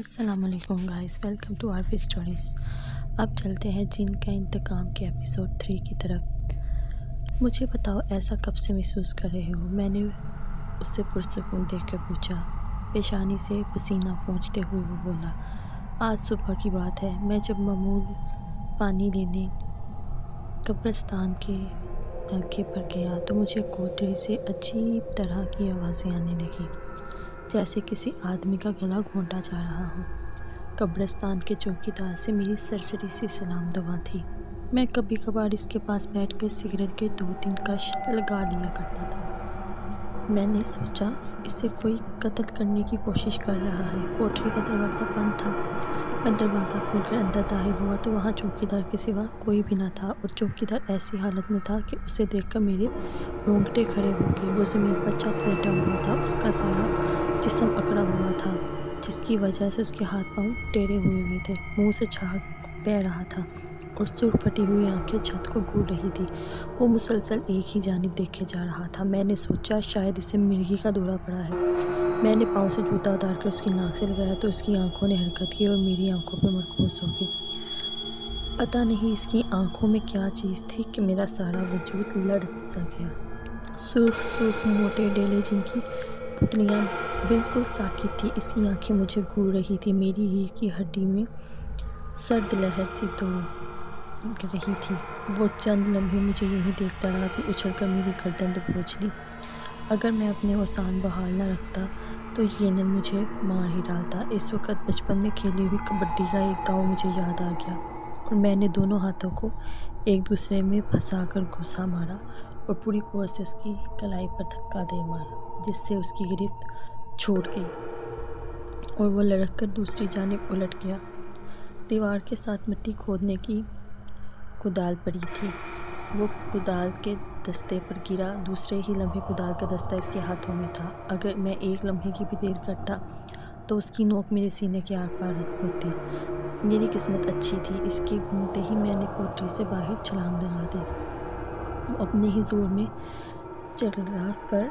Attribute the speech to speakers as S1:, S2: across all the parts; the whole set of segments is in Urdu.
S1: السلام علیکم guys, welcome to our stories. اب چلتے ہیں جن کا انتقام کے ایپیسوڈ 3 کی طرف۔ مجھے بتاؤ ایسا کب سے محسوس کر رہے ہو؟ میں نے اسے پرسکون دیکھ کر پوچھا۔ پیشانی سے پسینہ پونچھتے ہوئے وہ بولا، آج صبح کی بات ہے، میں جب معمول پانی لینے قبرستان کے نلکے پر گیا تو مجھے کوٹری سے عجیب طرح کی آوازیں آنے لگیں، جیسے کسی آدمی کا گلا گھونٹا جا رہا ہو۔ قبرستان کے چوکیدار سے میری سرسری سی سلام دعا تھی۔ میں کبھی کبھار اس کے پاس بیٹھ کر سگریٹ کے 2-3 کش لگا لیا کرتا تھا۔ میں نے سوچا اسے کوئی قتل کرنے کی کوشش کر رہا ہے۔ کوٹری کا دروازہ بند تھا۔ میں دروازہ کھول کر اندر داخل ہوا تو وہاں چوکیدار کے سوا کوئی بھی نہ تھا، اور چوکیدار ایسی حالت میں تھا کہ اسے دیکھ کر میرے رونگٹے کھڑے ہو گئے۔ وہ زمین پر چھت لیٹا ہوا تھا، اس کا سارا جسم اکڑا ہوا تھا، جس کی وجہ سے اس کے ہاتھ پاؤں ٹیڑھے ہوئے تھے۔ منہ سے جھاگ بہہ رہا تھا اور سرخ پھٹی ہوئی آنکھیں چھت کو گھور رہی تھیں۔ وہ مسلسل ایک ہی جانب دیکھے جا رہا تھا۔ میں نے سوچا شاید اسے مرگی کا دورہ پڑا ہے۔ میں نے پاؤں سے جوتا اتار کر اس کی ناک سے لگایا تو اس کی آنکھوں نے حرکت کی اور میری آنکھوں پہ مرکوز ہو گئی۔ پتہ نہیں اس کی آنکھوں میں کیا چیز تھی کہ میرا سارا وجود لرز سا گیا۔ سرخ موٹے ڈیلے جن کی پتلیاں بالکل ساکت تھیں، اس کی آنکھیں مجھے گھور رہی تھیں۔ میری ریڑھ کی ہڈی میں سرد لہر سی دوڑ رہی تھی۔ وہ چند لمحے مجھے یوں ہی دیکھتا رہا، پھر اچھل کر میری گردن دبوچ لی۔ اگر میں اپنے اوزان بحال نہ رکھتا تو یہ نل مجھے مار ہی ڈالتا۔ اس وقت بچپن میں کھیلی ہوئی کبڈی کا ایک داؤ مجھے یاد آ گیا، اور میں نے دونوں ہاتھوں کو ایک دوسرے میں پھنسا کر گھسا مارا اور پوری قوت سے اس کی کلائی پر دھکا دے مارا، جس سے اس کی گرفت چھوٹ گئی اور وہ لڑھک کر دوسری جانب الٹ گیا۔ دیوار کے ساتھ مٹی کھودنے کی کدال پڑی تھی۔ وہ کدال کے دستے پر گرا۔ دوسرے ہی لمحے کدال کا دستہ اس کے ہاتھوں میں تھا۔ اگر میں ایک لمحے کی بھی دیر کرتا تو اس کی نوک میرے سینے کے آر پار ہوتی۔ میری قسمت اچھی تھی، اس کے گھومتے ہی میں نے کوٹری سے باہر چھلانگ لگا دی۔ وہ اپنے ہی زور میں چرخا کر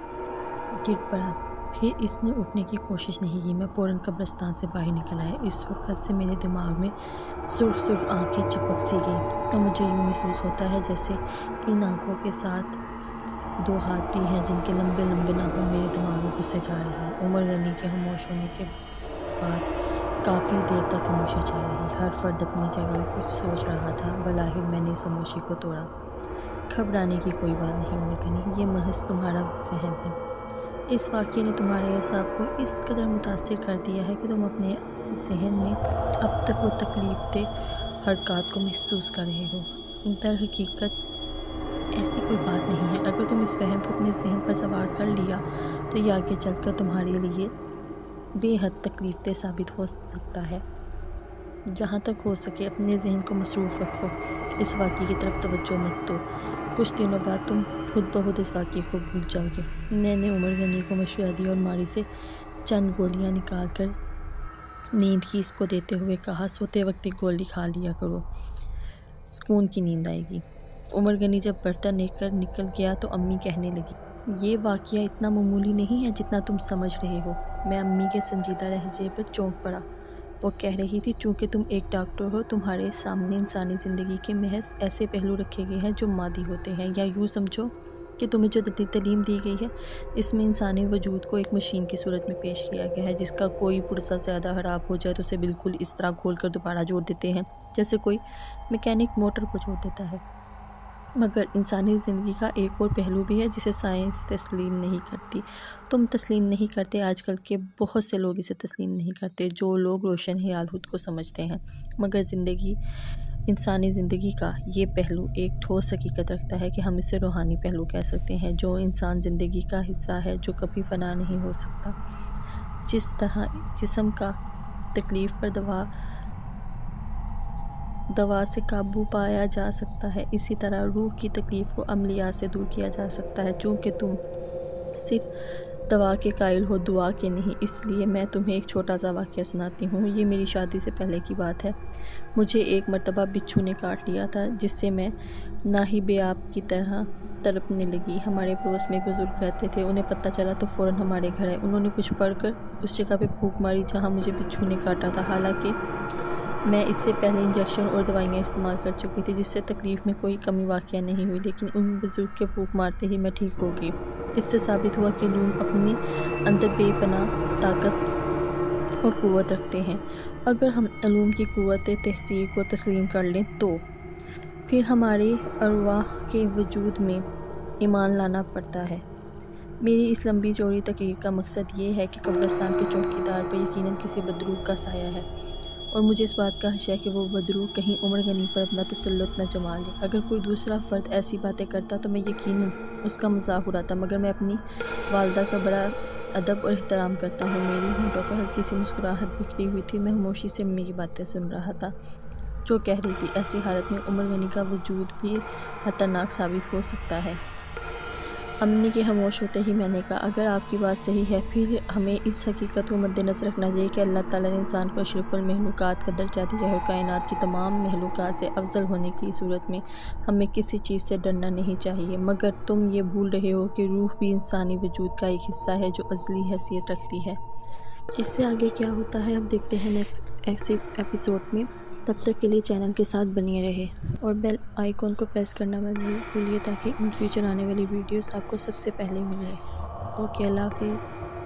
S1: گر پڑا، پھر اس نے اٹھنے کی کوشش نہیں کی۔ میں فوراً قبرستان سے باہر نکل آیا۔ اس وقت سے میرے دماغ میں سرخ آنکھیں چپک سی گئیں۔ اب مجھے یوں محسوس ہوتا ہے جیسے ان آنکھوں کے ساتھ 2 ہاتھ بھی ہیں، جن کے لمبے لمبے ناخن میرے دماغ میں گھسے جا رہے ہیں۔ عمر غنی کے خاموش ہونے کے بعد کافی دیر تک خاموشی چھائی رہی۔ ہر فرد اپنی جگہ کچھ سوچ رہا تھا۔ بظاہر میں نے اس خاموشی کو توڑا۔ گھبرانے کی کوئی بات نہیں عمر غنی، یہ محض تمہارا وہم ہے۔ اس واقعے نے تمہارے اعصاب کو اس قدر متاثر کر دیا ہے کہ تم اپنے ذہن میں اب تک وہ تکلیف دہ حرکات کو محسوس کر رہے ہو۔ در حقیقت ایسی کوئی بات نہیں ہے۔ اگر تم اس وہم کو اپنے ذہن پر سوار کر لیا تو یہ آگے چل کر تمہارے لیے بے حد تکلیف دہ ثابت ہو سکتا ہے۔ جہاں تک ہو سکے اپنے ذہن کو مصروف رکھو، اس واقعے کی طرف توجہ مت دو۔ کچھ دنوں بعد تم خود بخود اس واقعے کو بھول جاؤ گے۔ میں نے عمر غنی کو مشورہ دیا اور ماری سے چند گولیاں نکال کر نیند کی اس کو دیتے ہوئے کہا، سوتے وقت ایک گولی کھا لیا کرو، سکون کی نیند آئے گی۔ عمر غنی جب برتن لے کر نکل گیا تو امی کہنے لگی، یہ واقعہ اتنا معمولی نہیں ہے جتنا تم سمجھ رہے ہو۔ میں امی کے سنجیدہ لہجے پر چونک پڑا۔ وہ کہہ رہی تھی، چونکہ تم ایک ڈاکٹر ہو، تمہارے سامنے انسانی زندگی کے محض ایسے پہلو رکھے گئے ہیں جو مادی ہوتے ہیں، یا یوں سمجھو کہ تمہیں جو تعلیم دی گئی ہے اس میں انسانی وجود کو ایک مشین کی صورت میں پیش کیا گیا ہے، جس کا کوئی پرزہ زیادہ خراب ہو جائے تو اسے بالکل اس طرح کھول کر دوبارہ جوڑ دیتے ہیں جیسے کوئی میکینک موٹر کو جوڑ دیتا ہے۔ مگر انسانی زندگی کا ایک اور پہلو بھی ہے جسے سائنس تسلیم نہیں کرتی۔ تم تسلیم نہیں کرتے، آج کل کے بہت سے لوگ اسے تسلیم نہیں کرتے، جو لوگ روشن خیال خود کو سمجھتے ہیں۔ مگر انسانی زندگی کا یہ پہلو ایک ٹھوس حقیقت رکھتا ہے کہ ہم اسے روحانی پہلو کہہ سکتے ہیں، جو انسان زندگی کا حصہ ہے، جو کبھی فنا نہیں ہو سکتا۔ جس طرح جسم کا تکلیف پر دوا سے قابو پایا جا سکتا ہے، اسی طرح روح کی تکلیف کو عملیات سے دور کیا جا سکتا ہے۔ چونکہ تم صرف دوا کے قائل ہو دعا کے نہیں، اس لیے میں تمہیں ایک چھوٹا سا واقعہ سناتی ہوں۔ یہ میری شادی سے پہلے کی بات ہے۔ مجھے ایک مرتبہ بچھو نے کاٹ لیا تھا، جس سے میں ناحب آپ کی طرح تڑپنے لگی۔ ہمارے پڑوس میں ایک بزرگ رہتے تھے، انہیں پتہ چلا تو فوراً ہمارے گھر آئے۔ انہوں نے کچھ پڑھ کر اس جگہ پہ پھونک ماری جہاں مجھے بچھو نے کاٹا تھا۔ حالانکہ میں اس سے پہلے انجیکشن اور دوائیاں استعمال کر چکی تھی، جس سے تکلیف میں کوئی کمی واقع نہیں ہوئی، لیکن ان بزرگ کے پھونک مارتے ہی میں ٹھیک ہو گئی۔ اس سے ثابت ہوا کہ علوم اپنے اندر بے پناہ طاقت اور قوت رکھتے ہیں۔ اگر ہم علوم کی قوت تحصیل کو تسلیم کر لیں تو پھر ہمارے ارواح کے وجود میں ایمان لانا پڑتا ہے۔ میری اس لمبی چوڑی تقریر کا مقصد یہ ہے کہ قبرستان کے چوکیدار پر یقیناً کسی بدروح کا سایہ ہے، اور مجھے اس بات کا خدشہ ہے کہ وہ بدروح کہیں عمر غنی پر اپنا تسلط نہ جما لے۔ اگر کوئی دوسرا فرد ایسی باتیں کرتا تو میں یقیناً اس کا مذاق اڑاتا، مگر میں اپنی والدہ کا بڑا ادب اور احترام کرتا ہوں۔ میری ہونٹوں پر ہلکی سی مسکراہٹ بکھری ہوئی تھی۔ میں خاموشی سے امی کی باتیں سن رہا تھا، جو کہہ رہی تھی، ایسی حالت میں عمر غنی کا وجود بھی خطرناک ثابت ہو سکتا ہے۔ امی کے خاموش ہوتے ہی میں نے کہا، اگر آپ کی بات صحیح ہے، پھر ہمیں اس حقیقت کو مدنظر رکھنا چاہیے کہ اللہ تعالیٰ نے انسان کو اشرف المخلوقات کا درجہ دیا ہے، اور کائنات کی تمام مخلوقات سے افضل ہونے کی صورت میں ہمیں کسی چیز سے ڈرنا نہیں چاہیے۔ مگر تم یہ بھول رہے ہو کہ روح بھی انسانی وجود کا ایک حصہ ہے جو ازلی حیثیت رکھتی ہے۔ اس سے آگے کیا ہوتا ہے اب دیکھتے ہیں نیکسٹ ایپیسوڈ میں۔ تب تک کے لیے چینل کے ساتھ بنے رہے اور بیل آئیکن کو پریس کرنا مت بھولیے تاکہ ان فیوچر آنے والی ویڈیوز آپ کو سب سے پہلے ملے۔ اوکے، اللہ حافظ۔